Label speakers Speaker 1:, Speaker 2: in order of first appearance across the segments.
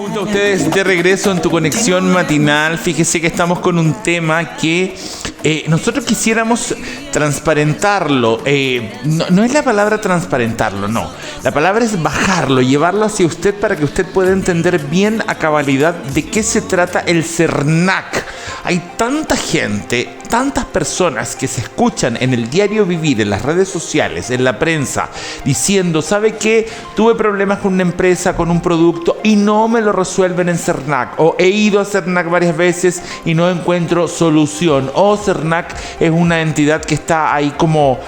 Speaker 1: junto a ustedes de regreso en tu conexión matinal. Fíjese que estamos con un tema que nosotros quisiéramos transparentarlo. No es la palabra transparentarlo, no. La palabra es bajarlo, llevarlo hacia usted para que usted pueda entender bien a cabalidad de qué se trata el CERNAC. Hay tanta gente, tantas personas que se escuchan en el diario vivir, en las redes sociales, en la prensa, diciendo, ¿sabe qué? Tuve problemas con una empresa, con un producto y no me lo resuelven en CERNAC. O he ido a CERNAC varias veces y no encuentro solución. O CERNAC es una entidad que está ahí como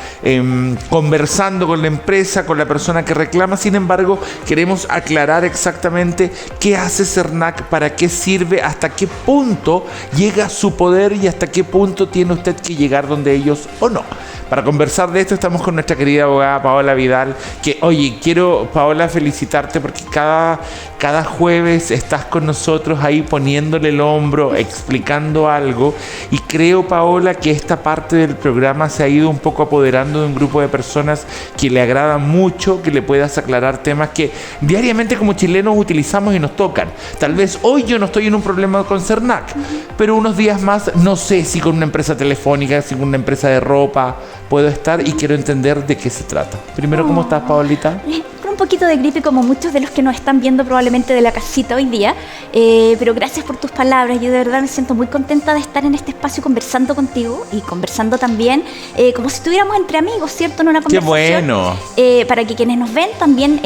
Speaker 1: conversando con la empresa, con la persona que reclama. Sin embargo, queremos aclarar exactamente qué hace CERNAC, para qué sirve, hasta qué punto llega su poder y hasta qué punto tiene usted que llegar donde ellos o no. Para conversar de esto estamos con nuestra querida abogada Paola Vidal, que, oye, quiero, Paola, felicitarte porque cada jueves estás con nosotros ahí poniéndole el hombro, explicando algo, y creo, Paola, que esta parte del programa se ha ido un poco apoderando de un grupo de personas que le agrada mucho que le puedas aclarar temas que diariamente como chilenos utilizamos y nos tocan. Tal vez hoy yo no estoy en un problema con CERNAC, pero unos días más no sé si con una empresa telefónica, si con una empresa de ropa puedo estar, y quiero entender de qué se trata. Primero, ¿cómo estás, Paolita?
Speaker 2: Con un poquito de gripe, como muchos de los que nos están viendo probablemente de la casita hoy día, pero gracias por tus palabras. Yo de verdad me siento muy contenta de estar en este espacio conversando contigo y conversando también como si estuviéramos entre amigos, ¿cierto? En una conversación.
Speaker 1: ¡Qué bueno!
Speaker 2: Para que quienes nos ven también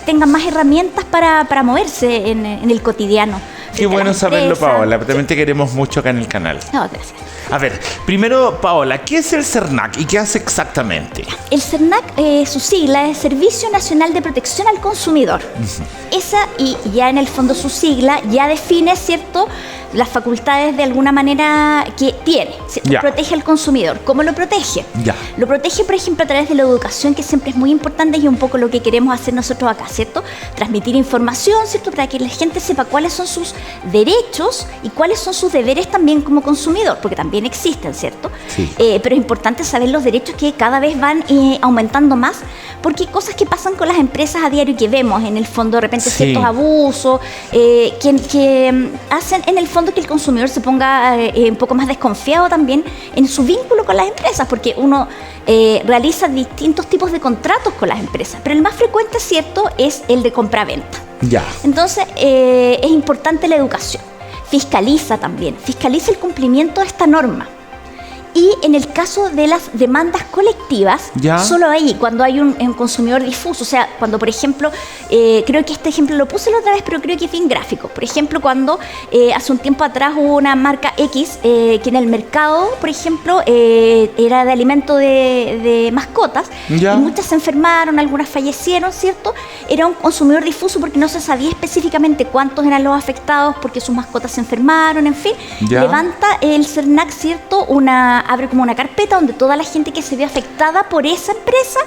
Speaker 2: tengan más herramientas para moverse en el cotidiano.
Speaker 1: Qué bueno saberlo, Paola. También te queremos mucho acá en el canal.
Speaker 2: No, gracias.
Speaker 1: A ver, primero, Paola, ¿qué es el CERNAC y qué hace exactamente?
Speaker 2: El CERNAC, su sigla es Servicio Nacional de Protección al Consumidor. Esa, y ya en el fondo su sigla, ya define, ¿cierto?, las facultades de alguna manera que tiene, ¿cierto? Protege al consumidor. ¿Cómo lo protege? Lo protege, por ejemplo, a través de la educación, que siempre es muy importante y un poco lo que queremos hacer nosotros acá, ¿cierto? Transmitir información, ¿cierto?, para que la gente sepa cuáles son sus derechos y cuáles son sus deberes también como consumidor, porque también existen, ¿cierto?
Speaker 1: Sí.
Speaker 2: Pero es importante saber los derechos, que cada vez van aumentando más, porque hay cosas que pasan con las empresas a diario y que vemos en el fondo de repente ciertos abusos que hacen en el fondo que el consumidor se ponga un poco más desconfiado también en su vínculo con las empresas, porque uno realiza distintos tipos de contratos con las empresas, pero el más frecuente, ¿cierto?, es el de compra-venta. Entonces es importante la educación. Fiscaliza también, fiscaliza el cumplimiento de esta norma. Y en el caso de las demandas colectivas, solo ahí, cuando hay un consumidor difuso, o sea, cuando, por ejemplo, creo que este ejemplo lo puse la otra vez, pero creo que es bien gráfico. Por ejemplo, cuando hace un tiempo atrás hubo una marca X que en el mercado, por ejemplo, era de alimento de mascotas, y muchas se enfermaron, algunas fallecieron, ¿cierto? Era un consumidor difuso porque no se sabía específicamente cuántos eran los afectados porque sus mascotas se enfermaron, en fin. Levanta el CERNAC, ¿cierto?, abre como una carpeta donde toda la gente que se vio afectada por esa empresa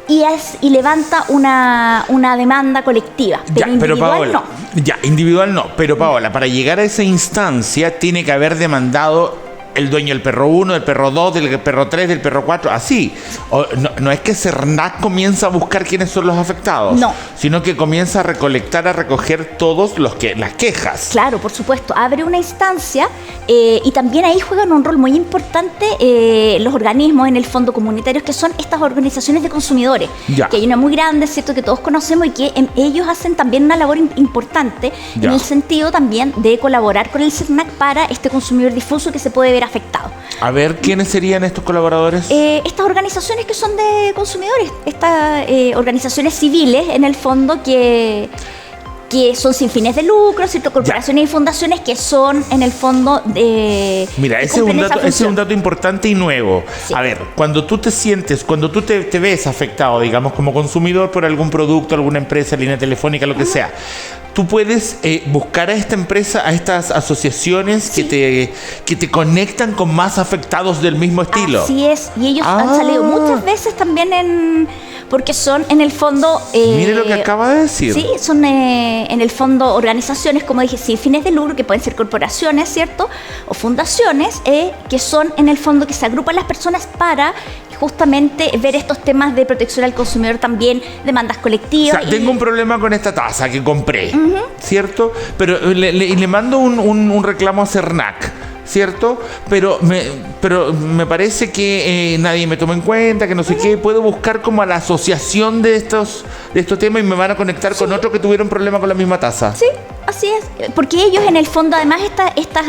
Speaker 2: y levanta una demanda colectiva. Pero individual,
Speaker 1: pero Paola,
Speaker 2: no.
Speaker 1: Individual no. Pero Paola, para llegar a esa instancia tiene que haber demandado el dueño del perro 1, del perro 2, del perro 3, del perro 4, así. No es que CERNAC comienza a buscar quiénes son los afectados, sino que comienza a recolectar, a recoger todos las quejas.
Speaker 2: Claro, por supuesto. Abre una instancia y también ahí juegan un rol muy importante los organismos en el fondo comunitarios, que son estas organizaciones de consumidores, que hay una muy grande, ¿cierto?, que todos conocemos, y que ellos hacen también una labor importante en el sentido también de colaborar con el CERNAC para este consumidor difuso que se puede ver afectado.
Speaker 1: A ver, ¿quiénes serían estos colaboradores?
Speaker 2: Estas organizaciones que son de consumidores, estas organizaciones civiles, en el fondo, que son sin fines de lucro, ¿cierto?, corporaciones y fundaciones que son, en el fondo,
Speaker 1: Mira, ese es un dato importante y nuevo. A ver, cuando tú te ves afectado, digamos, como consumidor por algún producto, alguna empresa, línea telefónica, lo que sea, tú puedes buscar a esta empresa, a estas asociaciones que te conectan con más afectados del mismo estilo.
Speaker 2: Así es, y ellos han salido muchas veces también porque son en el fondo...
Speaker 1: Mire lo que acaba de decir.
Speaker 2: Sí, son en el fondo organizaciones, como dije, sin fines de lucro, que pueden ser corporaciones, ¿cierto?, o fundaciones, que son en el fondo que se agrupan las personas para justamente ver estos temas de protección al consumidor también, demandas colectivas.
Speaker 1: O sea, tengo un problema con esta taza que compré, ¿cierto? Pero le mando un reclamo a Cernac, ¿cierto? Pero me parece que nadie me toma en cuenta, que no sé qué. Puedo buscar como a la asociación de estos temas y me van a conectar con otros que tuvieron problema con la misma taza.
Speaker 2: Sí, así es. Porque ellos en el fondo, además, estas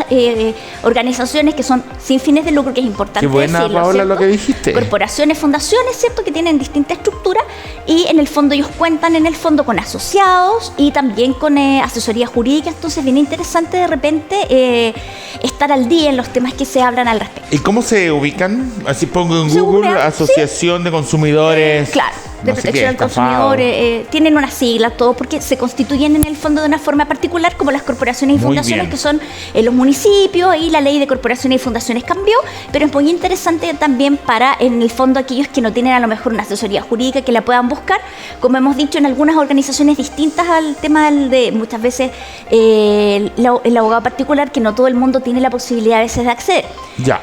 Speaker 2: organizaciones que son sin fines de lucro, que es importante
Speaker 1: Qué buena,
Speaker 2: decirlo,
Speaker 1: Paola,
Speaker 2: ¿cierto?
Speaker 1: lo que dijiste.
Speaker 2: Corporaciones, fundaciones, ¿cierto? Que tienen distintas estructuras y en el fondo ellos cuentan en el fondo con asociados y también con asesoría jurídica. Entonces, bien interesante de repente estar al día en los temas que se hablan al respecto.
Speaker 1: ¿Y cómo se ubican? Así pongo en
Speaker 2: Se
Speaker 1: Google,
Speaker 2: googlean,
Speaker 1: Asociación de Consumidores.
Speaker 2: Claro, de
Speaker 1: no sé
Speaker 2: protección
Speaker 1: qué,
Speaker 2: al consumidor. Tienen una sigla, todo, porque se constituyen en el fondo de una forma particular, como las corporaciones y
Speaker 1: Muy
Speaker 2: fundaciones,
Speaker 1: bien.
Speaker 2: que son los municipios, y la ley de corporaciones y fundaciones cambió, pero es muy interesante también para, en el fondo, aquellos que no tienen a lo mejor una asesoría jurídica, que la puedan buscar, como hemos dicho, en algunas organizaciones distintas al tema de muchas veces el abogado particular, que no todo el mundo tiene la posibilidad a veces de acceder.
Speaker 1: Ya.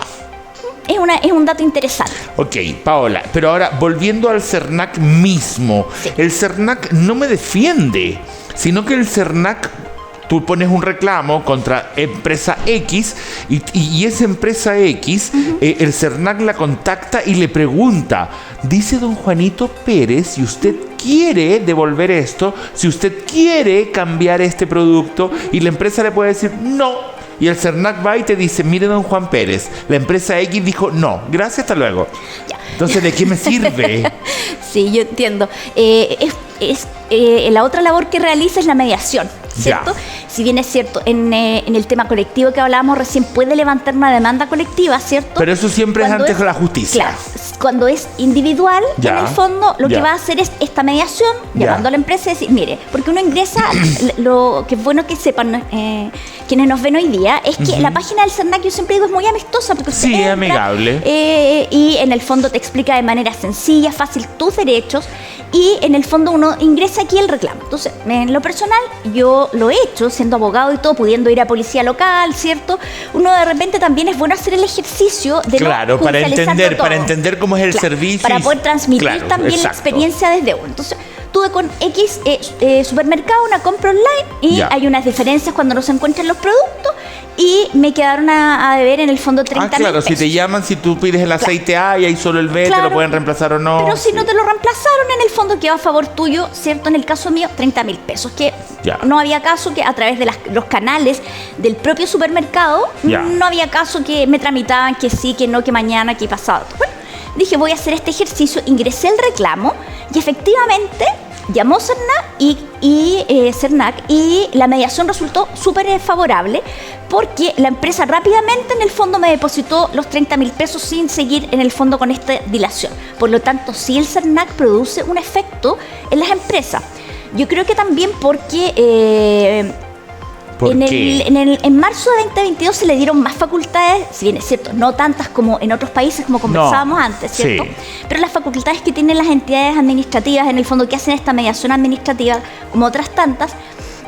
Speaker 2: Es un dato interesante.
Speaker 1: Ok, Paola, pero ahora volviendo al Cernac mismo,
Speaker 2: Sí.
Speaker 1: el Cernac no me defiende, sino que el Cernac, tú pones un reclamo contra empresa X y esa empresa X, el Cernac la contacta y le pregunta, dice don Juanito Pérez, si usted quiere devolver esto, si usted quiere cambiar este producto, y la empresa le puede decir no. Y el Cernac va y te dice, mire don Juan Pérez, la empresa X dijo no, gracias, hasta luego.
Speaker 2: Ya.
Speaker 1: Entonces, ¿de qué me sirve?
Speaker 2: Sí, yo entiendo. La otra labor que realiza es la mediación, ¿cierto?
Speaker 1: Ya.
Speaker 2: Si bien es cierto, en el tema colectivo que hablábamos recién, puede levantar una demanda colectiva, ¿cierto?
Speaker 1: Pero eso siempre
Speaker 2: Cuando
Speaker 1: es ante la justicia.
Speaker 2: Claro, cuando es individual,
Speaker 1: Ya.
Speaker 2: en el fondo, lo
Speaker 1: Ya.
Speaker 2: que va a hacer es esta mediación,
Speaker 1: Ya.
Speaker 2: llamando a la empresa y decir, mire, porque uno ingresa, lo que es bueno que sepan quienes nos ven hoy día, es que la página del Cernac, yo siempre digo, es muy amistosa, porque usted
Speaker 1: Sí,
Speaker 2: entra,
Speaker 1: amigable.
Speaker 2: y en el fondo te explica de manera sencilla, fácil, tus derechos, y en el fondo uno ingresa aquí el reclamo. Entonces, en lo personal, yo lo he hecho, siendo abogado y todo, pudiendo ir a policía local, ¿cierto? Uno de repente también es bueno hacer el ejercicio de
Speaker 1: Claro,
Speaker 2: no
Speaker 1: para
Speaker 2: judicializarlo
Speaker 1: entender
Speaker 2: todo.
Speaker 1: cómo es el
Speaker 2: Claro,
Speaker 1: servicio.
Speaker 2: para poder transmitir
Speaker 1: Claro,
Speaker 2: también la
Speaker 1: exacto.
Speaker 2: experiencia desde uno. Entonces, tuve con X supermercado una compra online y
Speaker 1: Ya.
Speaker 2: hay unas diferencias cuando no se encuentran los productos y me quedaron a deber en el fondo 30
Speaker 1: claro, si te llaman, si tú pides el aceite A y hay solo el B, te
Speaker 2: Claro.
Speaker 1: lo pueden reemplazar o no.
Speaker 2: Pero si
Speaker 1: Sí.
Speaker 2: no te lo reemplazaron, en el fondo quedó a favor tuyo, ¿cierto? En el caso mío, 30.000 pesos. Que
Speaker 1: Ya.
Speaker 2: no había caso que a través de los canales del propio supermercado,
Speaker 1: Ya.
Speaker 2: no había caso que me tramitaban que sí, que no, que mañana, que pasado. Bueno, dije, voy a hacer este ejercicio, ingresé el reclamo y efectivamente llamó Cernac y la mediación resultó súper favorable porque la empresa rápidamente en el fondo me depositó los 30.000 pesos sin seguir en el fondo con esta dilación. Por lo tanto, sí, el Cernac produce un efecto en las empresas. Yo creo que también porque
Speaker 1: ¿Por qué?
Speaker 2: en marzo de 2022 se le dieron más facultades, si bien es cierto, no tantas como en otros países como conversábamos antes, ¿cierto?
Speaker 1: Sí.
Speaker 2: Pero las facultades que tienen las entidades administrativas, en el fondo que hacen esta mediación administrativa, como otras tantas,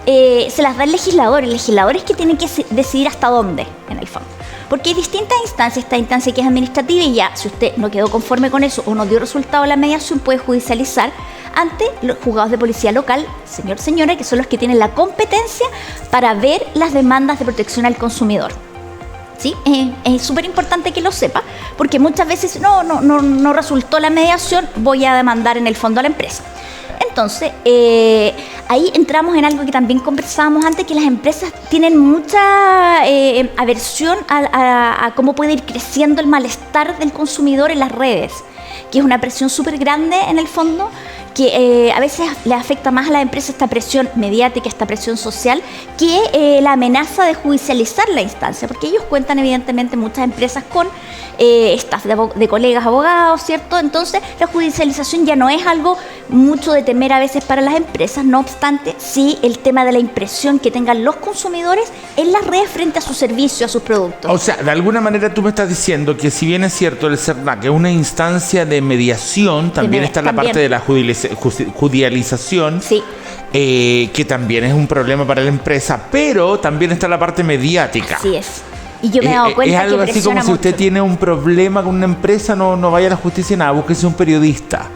Speaker 2: se las da el legislador. El legislador es que tiene que decidir hasta dónde, en el fondo. Porque hay distintas instancias, esta instancia que es administrativa y ya, si usted no quedó conforme con eso o no dio resultado la mediación, puede judicializar ante los juzgados de policía local, señor, señora, que son los que tienen la competencia para ver las demandas de protección al consumidor. ¿Sí? Es súper importante que lo sepa, porque muchas veces no resultó la mediación, voy a demandar en el fondo a la empresa. Entonces, ahí entramos en algo que también conversábamos antes, que las empresas tienen mucha aversión a cómo puede ir creciendo el malestar del consumidor en las redes, que es una presión súper grande en el fondo, que a veces le afecta más a la empresa esta presión mediática, esta presión social, que la amenaza de judicializar la instancia, porque ellos cuentan evidentemente muchas empresas con staff de colegas abogados, ¿cierto? Entonces la judicialización ya no es algo mucho de temer a veces para las empresas, no obstante, sí el tema de la impresión que tengan los consumidores en las redes frente a sus servicios, a sus productos.
Speaker 1: O sea, de alguna manera tú me estás diciendo que si bien es cierto el Cernac es una instancia de mediación, también está la parte de la judicialización,
Speaker 2: Sí.
Speaker 1: Que también es un problema para la empresa, pero también está la parte mediática.
Speaker 2: Así es. Y yo me he dado cuenta
Speaker 1: es algo
Speaker 2: que
Speaker 1: así
Speaker 2: presiona
Speaker 1: como si usted
Speaker 2: mucho.
Speaker 1: tiene un problema con una empresa, no vaya a la justicia, nada, búsquese un periodista.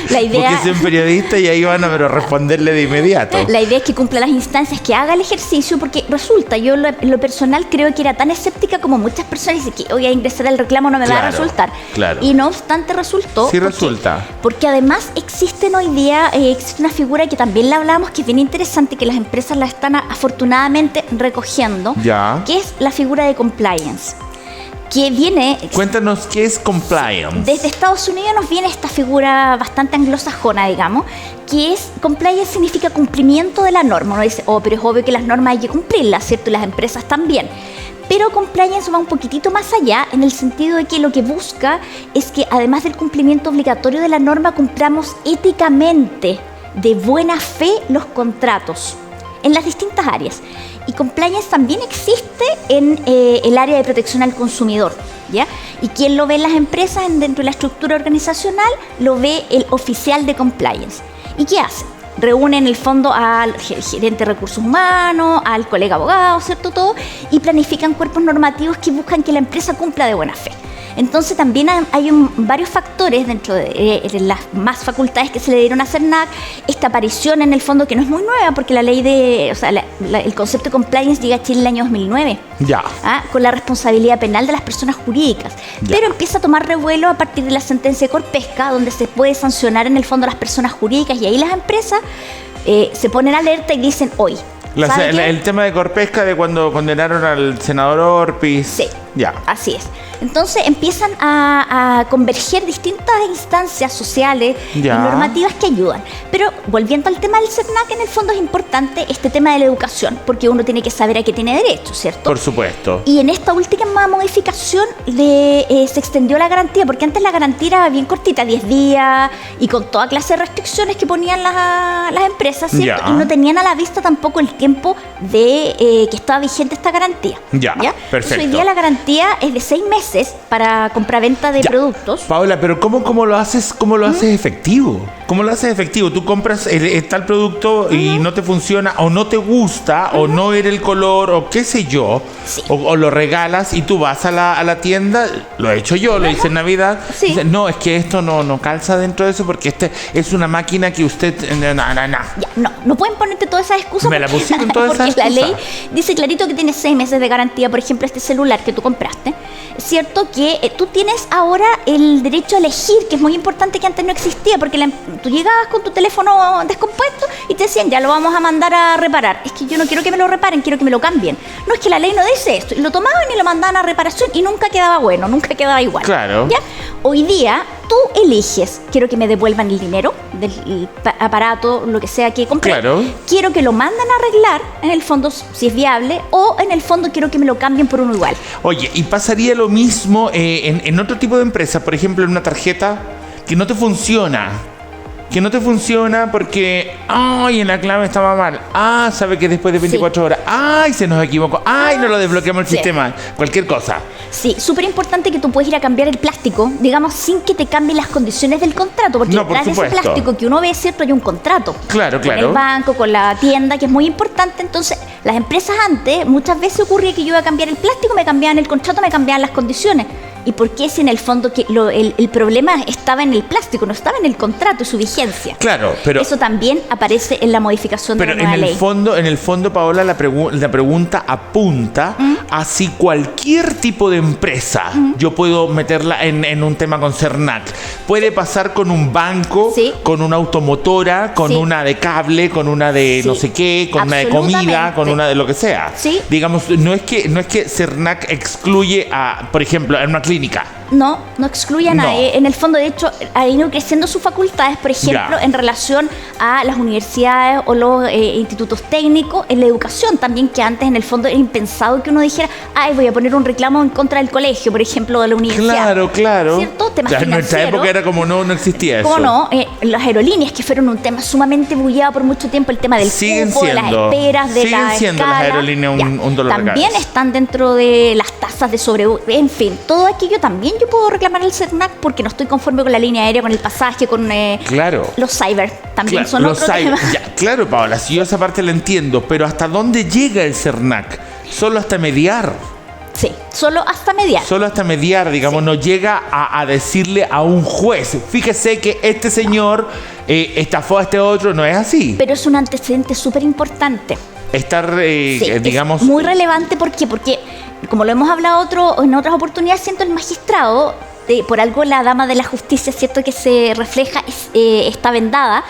Speaker 2: La idea,
Speaker 1: Búsquese un periodista y ahí van a responderle de inmediato.
Speaker 2: la idea es que cumpla las instancias, que haga el ejercicio, porque resulta, yo en lo personal creo que era tan escéptica como muchas personas, y que voy a ingresar al reclamo, no me va a resultar.
Speaker 1: Claro.
Speaker 2: Y no obstante resultó.
Speaker 1: Sí resulta.
Speaker 2: Porque además existen hoy día, existe una figura que también la hablamos, que es bien interesante, que las empresas la están afortunadamente recogiendo,
Speaker 1: Ya.
Speaker 2: que es la figura de compliance. Que viene...
Speaker 1: Cuéntanos qué es compliance.
Speaker 2: Desde Estados Unidos nos viene esta figura bastante anglosajona, digamos, que es, compliance significa cumplimiento de la norma. Uno dice, pero es obvio que las normas hay que cumplirlas, ¿cierto? Y las empresas también. Pero compliance va un poquitito más allá, en el sentido de que lo que busca es que, además del cumplimiento obligatorio de la norma, cumplamos éticamente, de buena fe, los contratos en las distintas áreas. Y compliance también existe en el área de protección al consumidor, ¿ya? Y quien lo ve en las empresas, dentro de la estructura organizacional, lo ve el oficial de compliance. ¿Y qué hace? Reúne en el fondo al gerente de recursos humanos, al colega abogado, ¿cierto? Todo, y planifican cuerpos normativos que buscan que la empresa cumpla de buena fe. Entonces también hay varios factores dentro de las más facultades que se le dieron a CERNAC. Esta aparición en el fondo, que no es muy nueva, porque la ley el concepto de compliance llega a Chile en el año 2009.
Speaker 1: Ya.
Speaker 2: Con la responsabilidad penal de las personas jurídicas.
Speaker 1: Ya.
Speaker 2: Pero empieza a tomar revuelo a partir de la sentencia de Corpesca, donde se puede sancionar en el fondo a las personas jurídicas, y ahí las empresas se ponen alerta y dicen, hoy.
Speaker 1: El tema de Corpesca, de cuando condenaron al senador Orpiz.
Speaker 2: Sí.
Speaker 1: Ya.
Speaker 2: Así es. Entonces empiezan a converger distintas instancias sociales y
Speaker 1: Ya.
Speaker 2: normativas que ayudan. Pero volviendo al tema del CERNAC, en el fondo es importante este tema de la educación, porque uno tiene que saber a qué tiene derecho, ¿cierto?
Speaker 1: Por supuesto.
Speaker 2: Y en esta última modificación se extendió la garantía, porque antes la garantía era bien cortita, 10 días, y con toda clase de restricciones que ponían las empresas, ¿cierto?
Speaker 1: Ya.
Speaker 2: Y no tenían a la vista tampoco el tiempo de que estaba vigente esta garantía.
Speaker 1: Ya,
Speaker 2: Entonces,
Speaker 1: perfecto.
Speaker 2: hoy día la garantía es de 6 meses para compraventa de
Speaker 1: Ya.
Speaker 2: productos.
Speaker 1: Paola, pero ¿cómo lo haces efectivo? ¿Cómo lo haces efectivo? Tú compras tal producto y no te funciona, o no te gusta, o no era el color, o qué sé yo,
Speaker 2: Sí.
Speaker 1: o lo regalas y tú vas a la tienda, lo he hecho yo, lo hice en Navidad,
Speaker 2: Sí.
Speaker 1: dice, no, es que esto no calza dentro de eso porque este es una máquina que usted...
Speaker 2: Ya, no pueden ponerte todas esas excusas.
Speaker 1: Me la pusieron todas
Speaker 2: porque
Speaker 1: esas
Speaker 2: la
Speaker 1: excusas.
Speaker 2: ley dice clarito que tienes 6 meses de garantía. Por ejemplo, este celular que tú compraste, es cierto que tú tienes ahora el derecho a elegir, que es muy importante, que antes no existía, porque tú llegabas con tu teléfono descompuesto y te decían, ya lo vamos a mandar a reparar. Es que yo no quiero que me lo reparen, quiero que me lo cambien. No, es que la ley no dice esto. Y lo tomaban y lo mandaban a reparación y nunca quedaba bueno, nunca quedaba igual.
Speaker 1: Claro.
Speaker 2: ¿Ya? Hoy día tú eliges, quiero que me devuelvan el dinero del aparato, lo que sea que compré.
Speaker 1: Claro.
Speaker 2: Quiero que lo manden a arreglar, en el fondo, si es viable, o en el fondo quiero que me lo cambien por uno igual.
Speaker 1: Oye, ¿y pasaría lo mismo en otro tipo de empresa? Por ejemplo, en una tarjeta que no te funciona. Que no te funciona porque, ay, en la clave estaba mal. Ah, sabe que después de 24 horas. Ay, se nos equivocó. Ay, no lo desbloqueamos el
Speaker 2: Sí.
Speaker 1: sistema. Cualquier cosa.
Speaker 2: Sí, súper importante que tú puedes ir a cambiar el plástico, digamos, sin que te cambien las condiciones del contrato, porque
Speaker 1: No, por
Speaker 2: detrás de ese
Speaker 1: supuesto.
Speaker 2: plástico que uno ve, ¿cierto? Hay un contrato.
Speaker 1: Claro,
Speaker 2: Con
Speaker 1: claro.
Speaker 2: el banco, con la tienda, que es muy importante. Entonces, las empresas antes, muchas veces ocurría que yo iba a cambiar el plástico, me cambiaban el contrato, me cambiaban las condiciones. ¿Y por qué si en el fondo el problema estaba en el plástico, no estaba en el contrato y su vigencia?
Speaker 1: Claro, pero...
Speaker 2: Eso también aparece en la modificación de
Speaker 1: Pero
Speaker 2: la nueva ley.
Speaker 1: en el fondo, Paola, la pregunta apunta a si cualquier tipo de empresa, yo puedo meterla en un tema con CERNAC, puede pasar con un banco,
Speaker 2: Sí.
Speaker 1: con una automotora, con
Speaker 2: Sí.
Speaker 1: una de cable, con una de
Speaker 2: Sí.
Speaker 1: no sé qué, con una de comida,
Speaker 2: Absolutamente.
Speaker 1: con una de lo que sea.
Speaker 2: Sí.
Speaker 1: Digamos, no es que CERNAC excluye a, por ejemplo, en una clínica.
Speaker 2: No excluye a
Speaker 1: No.
Speaker 2: nadie. En el fondo, de hecho, ha ido creciendo sus facultades, por ejemplo,
Speaker 1: Ya.
Speaker 2: en relación a las universidades o los institutos técnicos, en la educación también, que antes en el fondo era impensado que uno dijera, ay, voy a poner un reclamo en contra del colegio, por ejemplo, de la universidad.
Speaker 1: Claro.
Speaker 2: ¿Cierto? Temas
Speaker 1: Ya, en nuestra
Speaker 2: financieros.
Speaker 1: época era como no existía eso.
Speaker 2: ¿Cómo no? Las aerolíneas, que fueron un tema sumamente bullado por mucho tiempo, el tema del
Speaker 1: Siguen
Speaker 2: cupo, de las
Speaker 1: siendo.
Speaker 2: esperas, de
Speaker 1: Siguen
Speaker 2: la
Speaker 1: siendo las
Speaker 2: escala.
Speaker 1: aerolíneas
Speaker 2: Ya.
Speaker 1: un dolor de
Speaker 2: También
Speaker 1: cabeza.
Speaker 2: están dentro de las tasas de en fin, todo aquello también yo puedo reclamar al CERNAC porque no estoy conforme con la línea aérea, con el pasaje, con
Speaker 1: Claro.
Speaker 2: los cyber. También
Speaker 1: Claro,
Speaker 2: son
Speaker 1: los
Speaker 2: otro
Speaker 1: cyber.
Speaker 2: tema.
Speaker 1: Ya, claro, Paola, si yo esa parte la entiendo, pero ¿hasta dónde llega el CERNAC? Solo hasta mediar.
Speaker 2: Sí, solo hasta mediar.
Speaker 1: Solo hasta mediar, digamos, no llega a decirle a un juez, fíjese que este señor estafó a este otro, no es así.
Speaker 2: Pero es un antecedente súper importante.
Speaker 1: Estar, digamos...
Speaker 2: Es muy relevante, ¿por qué? Porque, como lo hemos hablado en otras oportunidades, siento el magistrado, por algo la dama de la justicia, cierto que se refleja, está vendada,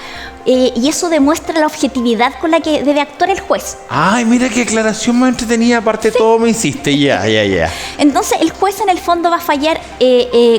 Speaker 2: y eso demuestra la objetividad con la que debe actuar el juez.
Speaker 1: Ay, mira qué aclaración más entretenida, aparte de todo me hiciste, ya.
Speaker 2: Entonces el juez en el fondo va a fallar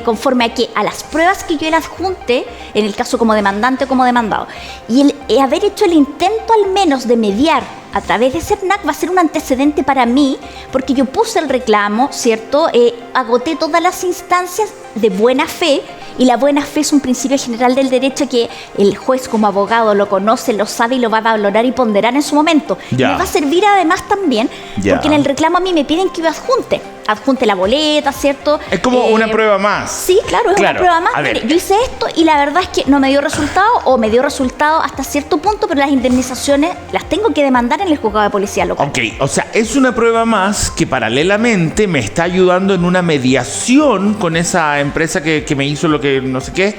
Speaker 2: conforme a las pruebas que yo le adjunte, en el caso como demandante o como demandado. Y el haber hecho el intento al menos de mediar a través de CERNAC va a ser un antecedente para mí, porque yo puse el reclamo, ¿cierto? Agoté todas las instancias de buena fe, y la buena fe es un principio general del derecho que el juez como abogado lo conoce, lo sabe y lo va a valorar y ponderar en su momento.
Speaker 1: Ya.
Speaker 2: Y me va a servir además también,
Speaker 1: Ya.
Speaker 2: porque en el reclamo a mí me piden que yo adjunte la boleta, ¿cierto?
Speaker 1: Es como una prueba más.
Speaker 2: Sí, claro, es una prueba más.
Speaker 1: A ver.
Speaker 2: Yo hice esto y la verdad es que no me dio resultado, o me dio resultado hasta cierto punto, pero las indemnizaciones las tengo que demandar en el juzgado de policía local.
Speaker 1: Ok, o sea, es una prueba más que paralelamente me está ayudando en una mediación con esa empresa que me hizo lo que no sé qué.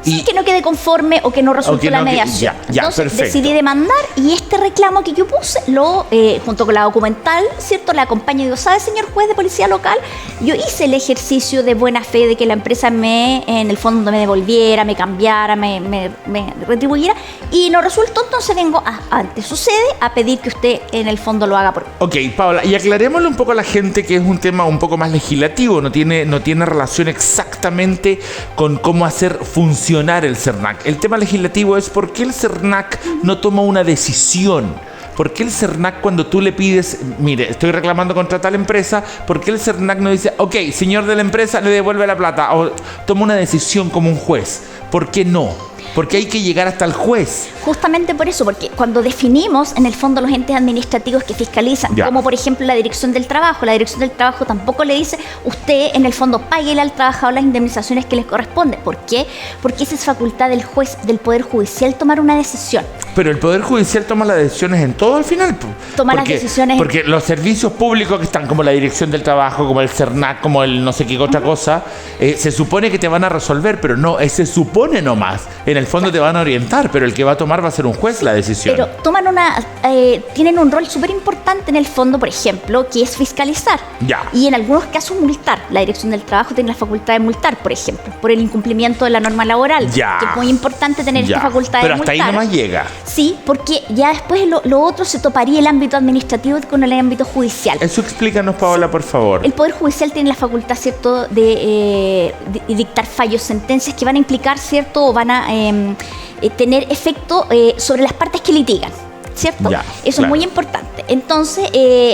Speaker 2: Sí, que no quede conforme o que no resultó la mediación.
Speaker 1: Ya,
Speaker 2: Entonces
Speaker 1: perfecto.
Speaker 2: decidí demandar, y este reclamo que yo puse, junto con la documental, ¿cierto? La acompaño y digo, ¿sabe, señor juez de policía local? Yo hice el ejercicio de buena fe de que la empresa en el fondo me devolviera, me cambiara, me retribuyera, y no resultó, entonces vengo ante su sede a pedir que usted en el fondo lo haga por mí.
Speaker 1: Ok, Paola, y aclarémosle un poco a la gente que es un tema un poco más legislativo, no tiene relación exactamente con cómo hacer funcionar el CERNAC. El tema legislativo es por qué el CERNAC no toma una decisión. ¿Por qué el CERNAC, cuando tú le pides, mire, estoy reclamando contra tal empresa, por qué el CERNAC no dice, ok, señor de la empresa, le devuelve la plata, o toma una decisión como un juez? ¿Por qué no? Porque hay que llegar hasta el juez.
Speaker 2: Justamente por eso, porque cuando definimos en el fondo los entes administrativos que fiscalizan,
Speaker 1: Ya.
Speaker 2: como por ejemplo la Dirección del Trabajo tampoco le dice, usted en el fondo páguele al trabajador las indemnizaciones que les corresponde. ¿Por qué? Porque esa es facultad del juez, del Poder Judicial, tomar una decisión.
Speaker 1: Pero el Poder Judicial toma las decisiones en todo al final.
Speaker 2: Toma las decisiones.
Speaker 1: Porque los servicios públicos que están, como la Dirección del Trabajo, como el CERNAC, como el no sé qué otra cosa, se supone que te van a resolver, pero no, se supone nomás. En el fondo te van a orientar, pero el que va a tomar va a ser un juez la decisión.
Speaker 2: Pero tienen un rol súper importante en el fondo, por ejemplo, que es fiscalizar.
Speaker 1: Ya.
Speaker 2: Y en algunos casos multar. La Dirección del Trabajo tiene la facultad de multar, por ejemplo, por el incumplimiento de la norma laboral.
Speaker 1: Ya.
Speaker 2: Que es muy importante tener
Speaker 1: Ya.
Speaker 2: esta facultad
Speaker 1: Pero
Speaker 2: de
Speaker 1: hasta
Speaker 2: multar.
Speaker 1: ahí nomás llega.
Speaker 2: Sí, porque ya después lo otro se toparía el ámbito administrativo con el ámbito judicial.
Speaker 1: Eso explícanos, Paola, por favor.
Speaker 2: El Poder Judicial tiene la facultad, ¿cierto?, de dictar fallos, sentencias que van a implicar, ¿cierto?, o van a tener efecto sobre las partes que litigan, ¿cierto?
Speaker 1: Ya,
Speaker 2: Eso
Speaker 1: claro.
Speaker 2: es muy importante. Entonces,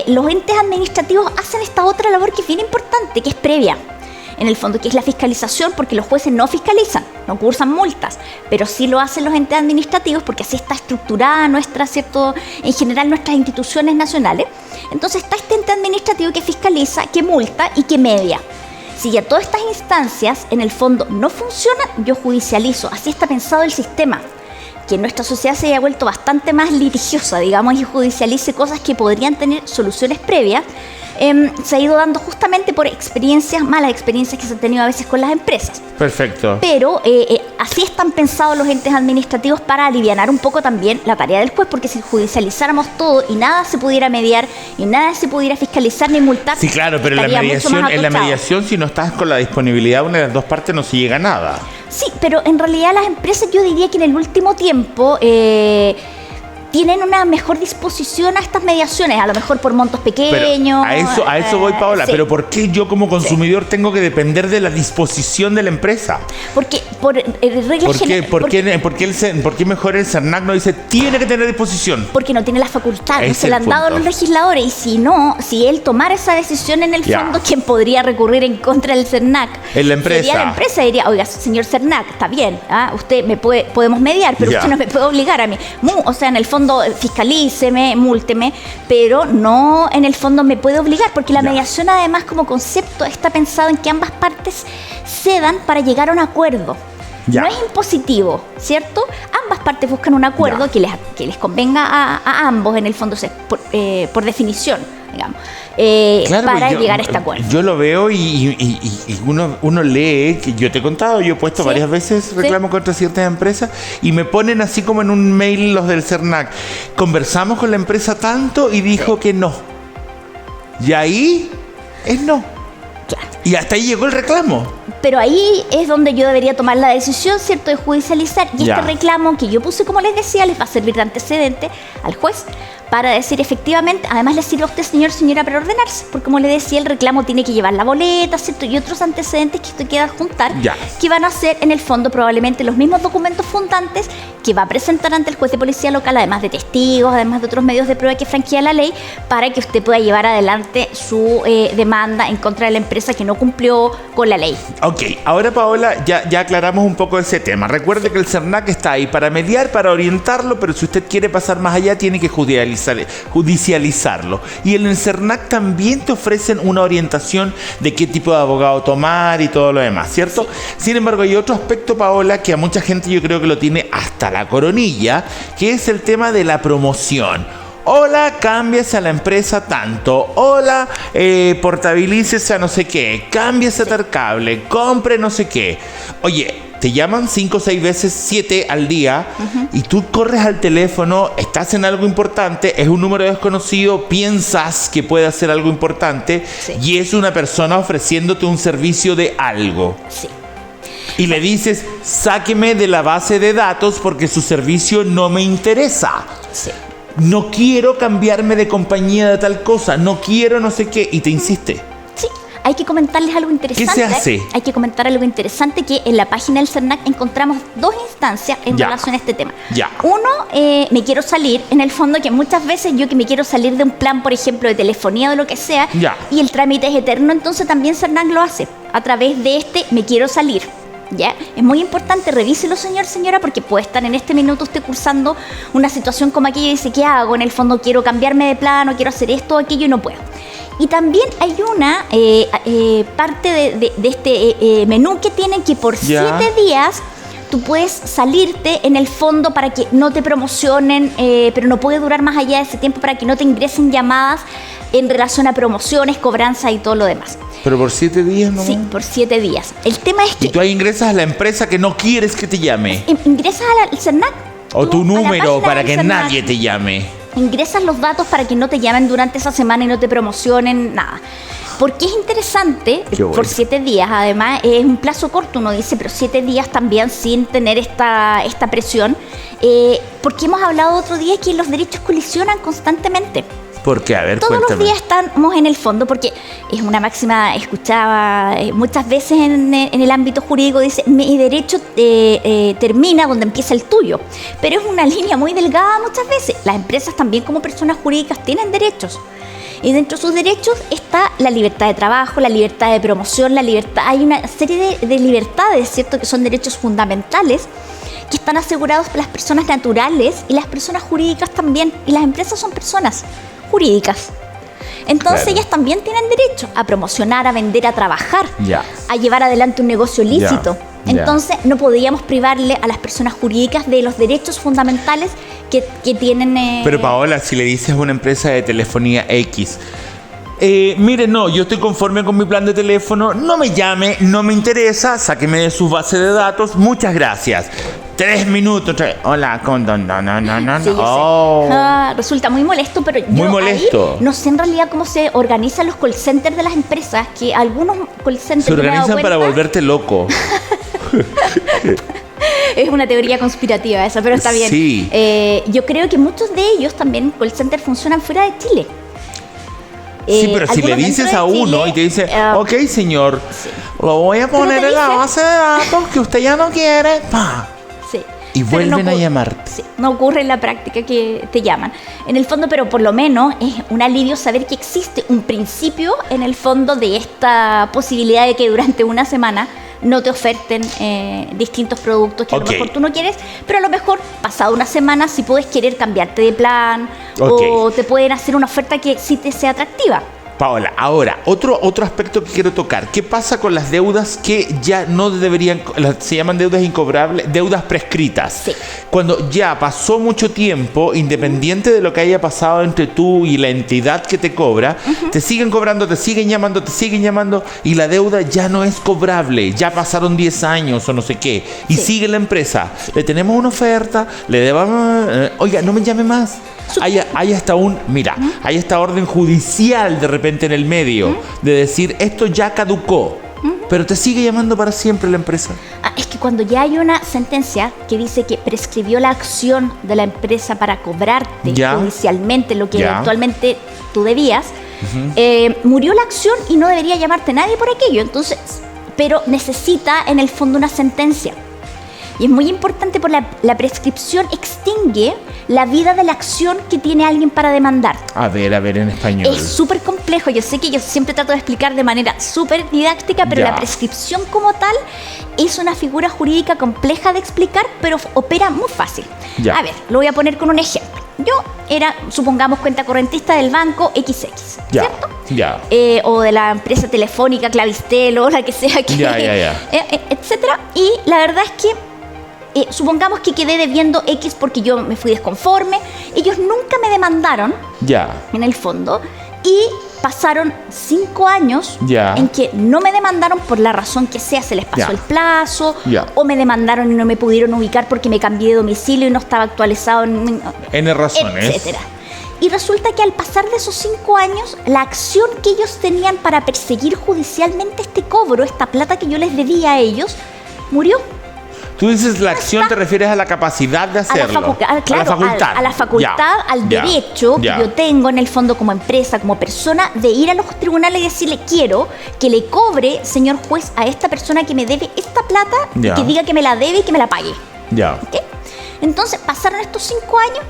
Speaker 2: los entes administrativos hacen esta otra labor que es bien importante, que es previa, en el fondo, que es la fiscalización, porque los jueces no fiscalizan, no cursan multas, pero sí lo hacen los entes administrativos, porque así está estructurada en general nuestras instituciones nacionales. Entonces está este ente administrativo que fiscaliza, que multa y que media. Si ya todas estas instancias en el fondo no funcionan, yo judicializo. Así está pensado el sistema, que en nuestra sociedad se haya vuelto bastante más litigiosa, digamos, y judicialice cosas que podrían tener soluciones previas. Se ha ido dando justamente por malas experiencias que se han tenido a veces con las empresas.
Speaker 1: Perfecto.
Speaker 2: Pero así están pensados los entes administrativos para alivianar un poco también la tarea del juez, porque si judicializáramos todo y nada se pudiera mediar y nada se pudiera fiscalizar ni multar,
Speaker 1: Sí, claro, pero en la mediación, si no estás con la disponibilidad de una de las dos partes, no se llega a nada.
Speaker 2: Sí, pero en realidad las empresas, yo diría que en el último tiempo tienen una mejor disposición a estas mediaciones, a lo mejor por montos pequeños.
Speaker 1: Pero a eso voy, Paola.
Speaker 2: Sí.
Speaker 1: Pero ¿por qué yo como consumidor tengo que depender de la disposición de la empresa?
Speaker 2: Porque por regla general.
Speaker 1: ¿Por qué mejor el CERNAC no dice tiene que tener disposición?
Speaker 2: Porque no tiene la facultad, no
Speaker 1: Es
Speaker 2: se
Speaker 1: el
Speaker 2: la han dado
Speaker 1: punto.
Speaker 2: los legisladores. Y si él tomara esa decisión en el
Speaker 1: Ya.
Speaker 2: fondo, ¿quién podría recurrir en contra del CERNAC?
Speaker 1: En la empresa.
Speaker 2: Sería la empresa, diría, oiga, señor CERNAC, está bien, usted podemos mediar, pero
Speaker 1: Ya.
Speaker 2: usted no me puede obligar a mí. O sea, en el fondo, fiscalíceme, múlteme, pero no en el fondo me puede obligar, porque la
Speaker 1: Ya.
Speaker 2: mediación además como concepto está pensado en que ambas partes cedan para llegar a un acuerdo.
Speaker 1: Ya.
Speaker 2: No es impositivo, ¿cierto? Ambas partes buscan un acuerdo
Speaker 1: Ya.
Speaker 2: que les convenga a ambos, en el fondo, por definición, digamos,
Speaker 1: Claro,
Speaker 2: para
Speaker 1: pues
Speaker 2: llegar a este acuerdo.
Speaker 1: Yo lo veo y uno lee, que yo te he contado, yo he puesto
Speaker 2: Sí.
Speaker 1: varias veces reclamo contra ciertas empresas y me ponen así como en un mail los del CERNAC. Conversamos con la empresa tanto y dijo que no. Y ahí es no.
Speaker 2: Claro.
Speaker 1: Y hasta ahí llegó el reclamo.
Speaker 2: Pero ahí es donde yo debería tomar la decisión, ¿cierto?, de judicializar. Y
Speaker 1: Ya.
Speaker 2: este reclamo que yo puse, como les decía, les va a servir de antecedente al juez para decir efectivamente, además le sirve a usted, señora, para ordenarse. Porque como le decía, el reclamo tiene que llevar la boleta, ¿cierto?, y otros antecedentes que usted quiera juntar,
Speaker 1: Ya.
Speaker 2: que van a ser en el fondo probablemente los mismos documentos fundantes que va a presentar ante el juez de policía local, además de testigos, además de otros medios de prueba que franquea la ley, para que usted pueda llevar adelante su demanda en contra de la empresa que no cumplió con la ley.
Speaker 1: Ok, ahora Paola, ya aclaramos un poco ese tema. Recuerde que el CERNAC está ahí para mediar, para orientarlo, pero si usted quiere pasar más allá, tiene que judicializarlo. Y en el CERNAC también te ofrecen una orientación de qué tipo de abogado tomar y todo lo demás, ¿cierto? Sin embargo, hay otro aspecto, Paola, que a mucha gente yo creo que lo tiene hasta la coronilla, que es el tema de la promoción. Hola, cámbiase a la empresa tanto. Hola, portabilícese a no sé qué. Cámbiase a tal cable. Compre no sé qué. Oye, te llaman 5 o 6 veces, 7 al día, y tú corres al teléfono, estás en algo importante, es un número desconocido, piensas que puede hacer algo importante,
Speaker 2: Sí.
Speaker 1: y es una persona ofreciéndote un servicio de algo.
Speaker 2: Sí.
Speaker 1: Y le dices, sáqueme de la base de datos porque su servicio no me interesa.
Speaker 2: Sí.
Speaker 1: No quiero cambiarme de compañía de tal cosa, no quiero no sé qué, y te insiste.
Speaker 2: Sí, hay que comentarles algo interesante.
Speaker 1: ¿Qué se hace?
Speaker 2: Hay que comentar algo interesante, que en la página del CERNAC encontramos 2 instancias en
Speaker 1: Ya.
Speaker 2: relación a este tema.
Speaker 1: Ya.
Speaker 2: Uno, me quiero salir, en el fondo, que muchas veces yo que me quiero salir de un plan, por ejemplo, de telefonía o de lo que sea,
Speaker 1: Ya.
Speaker 2: y el trámite es eterno, entonces también CERNAC lo hace a través de me quiero salir. ¿Ya? Es muy importante, revíselo, señora, porque puede estar en este minuto usted cursando una situación como aquella y dice, ¿qué hago? En el fondo quiero cambiarme de plano, quiero hacer esto o aquello y no puedo. Y también hay una parte de este menú que tienen, que por
Speaker 1: Ya.
Speaker 2: 7 días tú puedes salirte en el fondo para que no te promocionen, pero no puede durar más allá de ese tiempo, para que no te ingresen llamadas en relación a promociones, cobranza y todo lo demás.
Speaker 1: Pero por 7 días no.
Speaker 2: Sí, por 7 días. El tema es
Speaker 1: Y
Speaker 2: que
Speaker 1: tú ahí ingresas a la empresa que no quieres que te llame.
Speaker 2: ingresas al CERNAC.
Speaker 1: O
Speaker 2: tú
Speaker 1: tu
Speaker 2: a la
Speaker 1: número
Speaker 2: página
Speaker 1: para
Speaker 2: del
Speaker 1: que
Speaker 2: CERNAC,
Speaker 1: nadie te llame.
Speaker 2: ingresas los datos para que no te llamen durante esa semana y no te promocionen nada. Porque es interesante,
Speaker 1: Qué bueno.
Speaker 2: por 7 días, además es un plazo corto, uno dice, pero 7 días también sin tener esta presión, porque hemos hablado otro día que los derechos colisionan constantemente.
Speaker 1: Porque, a ver,
Speaker 2: Todos
Speaker 1: cuéntame.
Speaker 2: los días estamos en el fondo, porque es una máxima escuchada muchas veces en el ámbito jurídico, dice, mi derecho termina donde empieza el tuyo. Pero es una línea muy delgada muchas veces. Las empresas también, como personas jurídicas, tienen derechos. Y dentro de sus derechos está la libertad de trabajo, la libertad de promoción, la libertad. Hay una serie de libertades, ¿cierto?, que son derechos fundamentales, que están asegurados por las personas naturales y las personas jurídicas también. Y las empresas son personas jurídicas. Entonces
Speaker 1: Claro.
Speaker 2: ellas también tienen derecho a promocionar, a vender, a trabajar,
Speaker 1: Ya.
Speaker 2: a llevar adelante un negocio lícito.
Speaker 1: Ya.
Speaker 2: Entonces no podíamos privarle a las personas jurídicas de los derechos fundamentales que tienen.
Speaker 1: Pero Paola, si le dices a una empresa de telefonía X, mire, no, yo estoy conforme con mi plan de teléfono, no me llame, no me interesa, sáqueme de su base de datos, muchas gracias. 3 minutos, hola, no.
Speaker 2: Sí, yo sé.
Speaker 1: Oh.
Speaker 2: Resulta muy molesto, pero
Speaker 1: Muy
Speaker 2: yo
Speaker 1: molesto.
Speaker 2: ahí no sé en realidad cómo se organizan los call centers de las empresas, que algunos call centers
Speaker 1: Se
Speaker 2: yo me he dado
Speaker 1: organizan para
Speaker 2: cuenta,
Speaker 1: volverte loco.
Speaker 2: es una teoría conspirativa esa, pero está bien.
Speaker 1: Sí.
Speaker 2: Yo creo que muchos de ellos también, call centers, funcionan fuera de Chile.
Speaker 1: Sí, pero si le
Speaker 2: algunos
Speaker 1: dices
Speaker 2: dentro
Speaker 1: a
Speaker 2: de
Speaker 1: uno
Speaker 2: Chile,
Speaker 1: y te dice, ok, señor,
Speaker 2: sí.
Speaker 1: lo voy a
Speaker 2: Pero
Speaker 1: poner
Speaker 2: te
Speaker 1: en la
Speaker 2: dicen-
Speaker 1: base de datos que usted ya no quiere, pa.
Speaker 2: Sí.
Speaker 1: Y
Speaker 2: Pero
Speaker 1: vuelven a
Speaker 2: ocurre-
Speaker 1: llamarte.
Speaker 2: Sí, no ocurre en la práctica que te llaman. En el fondo, pero por lo menos es un alivio saber que existe un principio en el fondo de esta posibilidad de que durante una semana no te oferten distintos productos que
Speaker 1: Ok.
Speaker 2: a lo mejor tú no quieres, pero a lo mejor pasada una semana sí puedes querer cambiarte de plan,
Speaker 1: Ok.
Speaker 2: o te pueden hacer una oferta que sí te sea atractiva.
Speaker 1: Paola, ahora, otro aspecto que quiero tocar. ¿Qué pasa con las deudas que ya no deberían, se llaman deudas incobrables, deudas prescritas?
Speaker 2: Sí.
Speaker 1: Cuando ya pasó mucho tiempo, independiente de lo que haya pasado entre tú y la entidad que te cobra, te siguen cobrando, te siguen llamando y la deuda ya no es cobrable. Ya pasaron 10 años o no sé qué. Y sigue la empresa. Le tenemos una oferta, le debamos... oiga, no me llame más. Hay hasta hay esta orden judicial de repente en el medio de decir esto ya caducó, pero te sigue llamando para siempre la empresa.
Speaker 2: Es que cuando ya hay una sentencia que dice que prescribió la acción de la empresa para cobrarte judicialmente lo que eventualmente tú debías, murió la acción y no debería llamarte nadie por aquello. Entonces, pero necesita en el fondo una sentencia. Y es muy importante porque la prescripción extingue la vida de la acción que tiene alguien para demandar.
Speaker 1: A ver, en español.
Speaker 2: Es súper complejo. Yo sé que yo siempre trato de explicar de manera súper didáctica, pero la prescripción como tal es una figura jurídica compleja de explicar, pero opera muy fácil. A ver, lo voy a poner con un ejemplo. Yo era, supongamos, cuenta correntista del banco XX, ¿cierto? O de la empresa telefónica Clavistel o la que sea que... etcétera. Y la verdad es que supongamos que quedé debiendo X porque yo me fui desconforme. Ellos nunca me demandaron, en el fondo, y pasaron 5 años en que no me demandaron por la razón que sea, se les pasó el plazo, o me demandaron y no me pudieron ubicar porque me cambié de domicilio y no estaba actualizado
Speaker 1: N razones,
Speaker 2: etcétera. Y resulta que al pasar de esos 5 años, la acción que ellos tenían para perseguir judicialmente este cobro, esta plata que yo les debía a ellos, murió.
Speaker 1: Tú dices la acción, te refieres a la capacidad de hacerlo.
Speaker 2: A la facultad, al derecho que yo tengo en el fondo como empresa, como persona, de ir a los tribunales y decirle, quiero que le cobre, señor juez, a esta persona que me debe esta plata, y que diga que me la debe y que me la pague. ¿Okay? Entonces pasaron estos 5 años,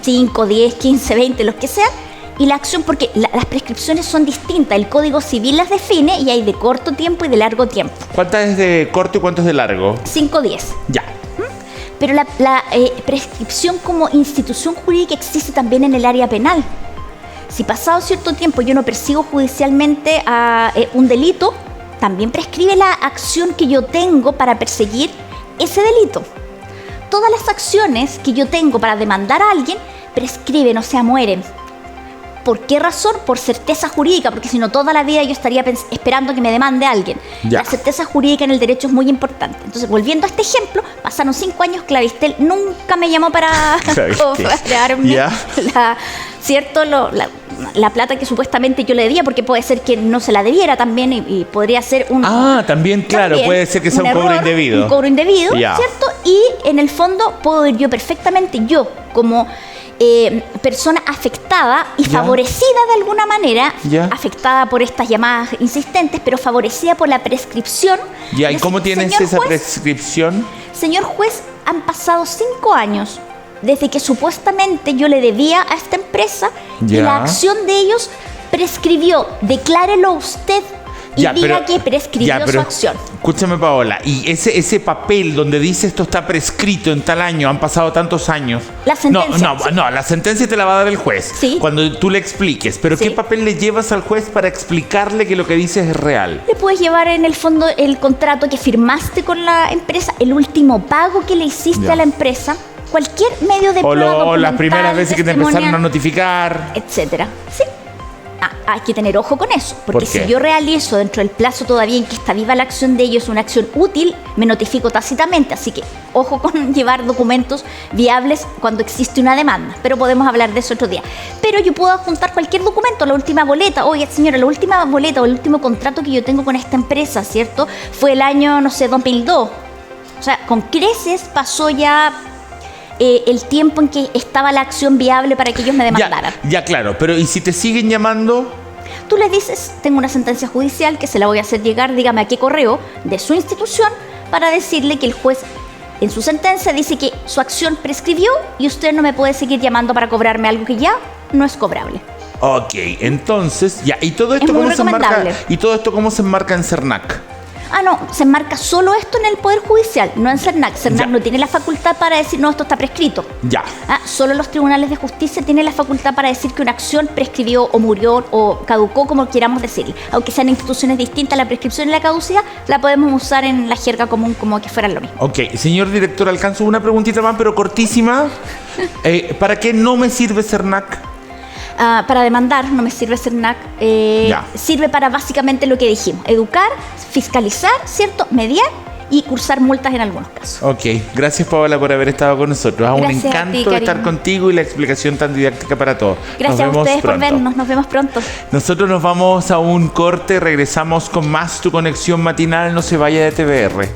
Speaker 2: 5, 10, 15, 20, los que sean, y la acción, porque las prescripciones son distintas, el Código Civil las define y hay de corto tiempo y de largo tiempo.
Speaker 1: ¿Cuántas es de corto y cuántas de largo?
Speaker 2: 5, 10. Pero la prescripción como institución jurídica existe también en el área penal. Si pasado cierto tiempo yo no persigo judicialmente un delito, también prescribe la acción que yo tengo para perseguir ese delito. Todas las acciones que yo tengo para demandar a alguien prescriben, o sea, mueren. ¿Por qué razón? Por certeza jurídica, porque si no toda la vida yo estaría esperando que me demande alguien. La certeza jurídica en el derecho es muy importante. Entonces, volviendo a este ejemplo, pasaron 5 años, Clavistel nunca me llamó para darme la plata que supuestamente yo le debía, porque puede ser que no se la debiera también y podría ser un...
Speaker 1: también, puede ser que sea un cobro indebido.
Speaker 2: Un cobro indebido, ¿cierto? Y en el fondo puedo ir yo perfectamente, yo como... persona afectada y favorecida de alguna manera, afectada por estas llamadas insistentes, pero favorecida por la prescripción.
Speaker 1: ¿Y cómo tienes esa prescripción?
Speaker 2: Señor juez, han pasado 5 años desde que supuestamente yo le debía a esta empresa y la acción de ellos prescribió. Declárelo usted y diga que prescribió su acción.
Speaker 1: Escúchame, Paola, y ese papel donde dice esto está prescrito en tal año, han pasado tantos años.
Speaker 2: La sentencia.
Speaker 1: No, la sentencia te la va a dar el juez cuando tú le expliques. Pero ¿qué papel le llevas al juez para explicarle que lo que dices es real?
Speaker 2: Le puedes llevar en el fondo el contrato que firmaste con la empresa, el último pago que le hiciste a la empresa, cualquier medio de prueba
Speaker 1: o las primeras veces que te empezaron a notificar,
Speaker 2: etcétera. Hay que tener ojo con eso, porque si yo realizo dentro del plazo todavía en que está viva la acción de ellos una acción útil, me notifico tácitamente, así que ojo con llevar documentos viables cuando existe una demanda, pero podemos hablar de eso otro día. Pero yo puedo adjuntar cualquier documento, la última boleta, oye señora, la última boleta o el último contrato que yo tengo con esta empresa, ¿cierto? Fue el año, 2002, o sea, con creces pasó ya... el tiempo en que estaba la acción viable para que ellos me demandaran.
Speaker 1: Claro, pero ¿y si te siguen llamando?
Speaker 2: Tú les dices, tengo una sentencia judicial que se la voy a hacer llegar, dígame a qué correo de su institución, para decirle que el juez en su sentencia dice que su acción prescribió y usted no me puede seguir llamando para cobrarme algo que ya no es cobrable.
Speaker 1: Ok, entonces, ¿y todo esto cómo se enmarca? ¿Y todo esto cómo se enmarca en CERNAC?
Speaker 2: no, se enmarca solo esto en el Poder Judicial, no en CERNAC. CERNAC
Speaker 1: Ya.
Speaker 2: no tiene la facultad para decir, no, esto está prescrito.
Speaker 1: Ya.
Speaker 2: Solo los tribunales de justicia tienen la facultad para decir que una acción prescribió o murió o caducó, como queramos decirle. Aunque sean instituciones distintas, la prescripción y la caducidad la podemos usar en la jerga común como que fueran lo mismo.
Speaker 1: Ok, señor director, alcanzo una preguntita más, pero cortísima. ¿Para qué no me sirve CERNAC?
Speaker 2: Para demandar no me sirve CERNAC.
Speaker 1: Ya.
Speaker 2: Sirve para básicamente lo que dijimos: educar, fiscalizar, ¿cierto? Mediar y cursar multas en algunos casos.
Speaker 1: Ok, gracias Paola por haber estado con nosotros. Es un
Speaker 2: Gracias a ti,
Speaker 1: encanto
Speaker 2: cariño.
Speaker 1: estar contigo y la explicación tan didáctica para todos.
Speaker 2: Gracias a ustedes por vernos, nos vemos pronto.
Speaker 1: Nosotros nos vamos a un corte, regresamos con más Tu Conexión Matinal, no se vaya de TVR.